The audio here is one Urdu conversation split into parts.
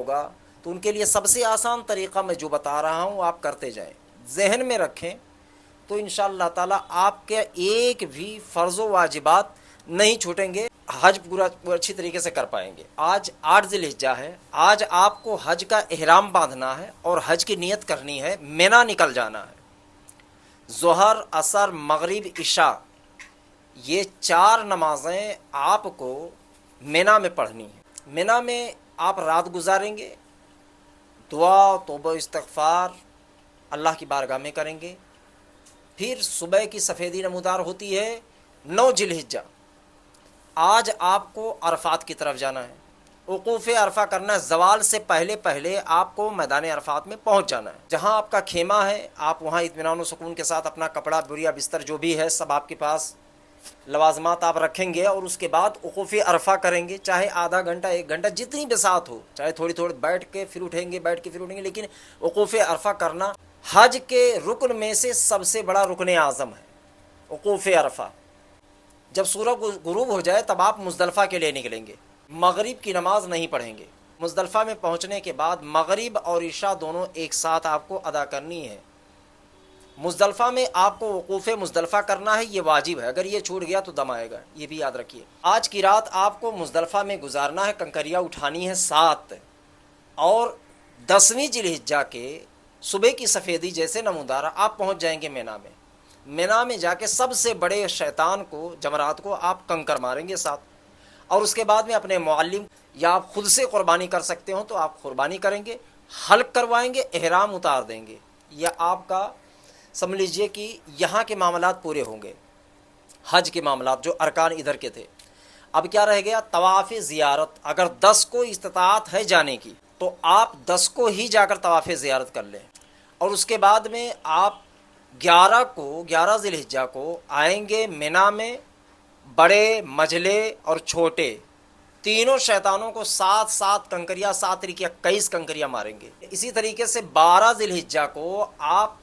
ہوگا تو ان کے لیے سب سے آسان طریقہ میں جو بتا رہا ہوں آپ کرتے جائیں، ذہن میں رکھیں تو انشاءاللہ تعالیٰ آپ کے ایک بھی فرض و واجبات نہیں چھوٹیں گے، حج پورا اچھی طریقے سے کر پائیں گے۔ آج 8 ذی الحجہ ہے، آج آپ کو حج کا احرام باندھنا ہے اور حج کی نیت کرنی ہے، مینا نکل جانا ہے۔ ظہر، عصر، مغرب، عشاء، یہ 4 نمازیں آپ کو مینا میں پڑھنی ہیں۔ مینا میں آپ رات گزاریں گے، دعا توبہ استغفار اللہ کی بارگاہ میں کریں گے، پھر صبح کی سفیدی نمودار ہوتی ہے 9 ذی الحجہ، آج آپ کو عرفات کی طرف جانا ہے، وقوف عرفہ کرنا ہے، زوال سے پہلے پہلے آپ کو میدان عرفات میں پہنچ جانا ہے۔ جہاں آپ کا خیمہ ہے آپ وہاں اطمینان و سکون کے ساتھ اپنا کپڑا بوریا بستر جو بھی ہے سب آپ کے پاس لوازمات آپ رکھیں گے، اور اس کے بعد وقوف عرفہ کریں گے، چاہے آدھا گھنٹہ 1 گھنٹہ جتنی بساط ہو، چاہے تھوڑی بیٹھ کے پھر اٹھیں گے، بیٹھ کے پھر اٹھیں گے، لیکن وقوف عرفہ کرنا حج کے رکن میں سے سب سے بڑا رکن اعظم ہے، وقوف عرفہ۔ جب سورج غروب ہو جائے تب آپ مزدلفہ کے لیے نکلیں گے، مغرب کی نماز نہیں پڑھیں گے۔ مزدلفہ میں پہنچنے کے بعد مغرب اور عشاء دونوں ایک ساتھ آپ کو ادا کرنی ہے۔ مزدلفہ میں آپ کو وقوف مزدلفہ کرنا ہے، یہ واجب ہے، اگر یہ چھوٹ گیا تو دم آئے گا، یہ بھی یاد رکھیے۔ آج کی رات آپ کو مزدلفہ میں گزارنا ہے، کنکریاں اٹھانی ہے 7، اور 10ویں ذی الحجہ کے صبح کی سفیدی جیسے نمودار آپ پہنچ جائیں گے مینا میں۔ مینا میں جا کے سب سے بڑے شیطان کو، جمرات کو آپ کنکر ماریں گے 7، اور اس کے بعد میں اپنے معلم یا آپ خود سے قربانی کر سکتے ہوں تو آپ قربانی کریں گے، حلق کروائیں گے، احرام اتار دیں گے۔ یہ آپ کا سمجھ لیجئے کہ یہاں کے معاملات پورے ہوں گے، حج کے معاملات جو ارکان ادھر کے تھے۔ اب کیا رہ گیا؟ طواف زیارت۔ اگر 10 کو استطاعت ہے جانے کی تو آپ 10 کو ہی جا کر طواف زیارت کر لیں، اور اس کے بعد میں آپ 11 ذی الحجہ کو آئیں گے مینا میں، بڑے مجلے اور چھوٹے تینوں شیطانوں کو 7 کنکریاں، 7 طریقے 21 کنکریاں ماریں گے۔ اسی طریقے سے 12 ذی الحجہ کو آپ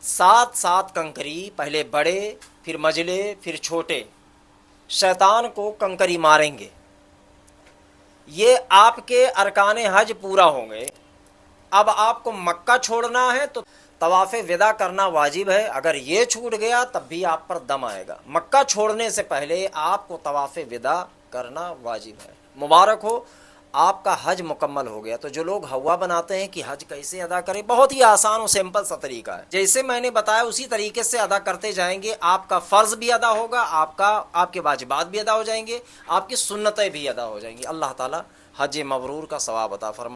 7 کنکری، پہلے بڑے پھر مجلے پھر چھوٹے شیطان کو کنکری ماریں گے۔ یہ آپ کے ارکان حج پورا ہوں گے۔ اب آپ کو مکہ چھوڑنا ہے تو طواف وداع کرنا واجب ہے، اگر یہ چھوٹ گیا تب بھی آپ پر دم آئے گا۔ مکہ چھوڑنے سے پہلے آپ کو طواف وداع کرنا واجب ہے۔ مبارک ہو، آپ کا حج مکمل ہو گیا۔ تو جو لوگ ہوا بناتے ہیں کہ حج کیسے ادا کریں، بہت ہی آسان اور سمپل سا طریقہ ہے، جیسے میں نے بتایا اسی طریقے سے ادا کرتے جائیں گے، آپ کا فرض بھی ادا ہوگا، آپ کے واجبات بھی ادا ہو جائیں گے، آپ کی سنتیں بھی ادا ہو جائیں گی۔ اللہ تعالی حج مبرور کا ثواب عطا فرمائے۔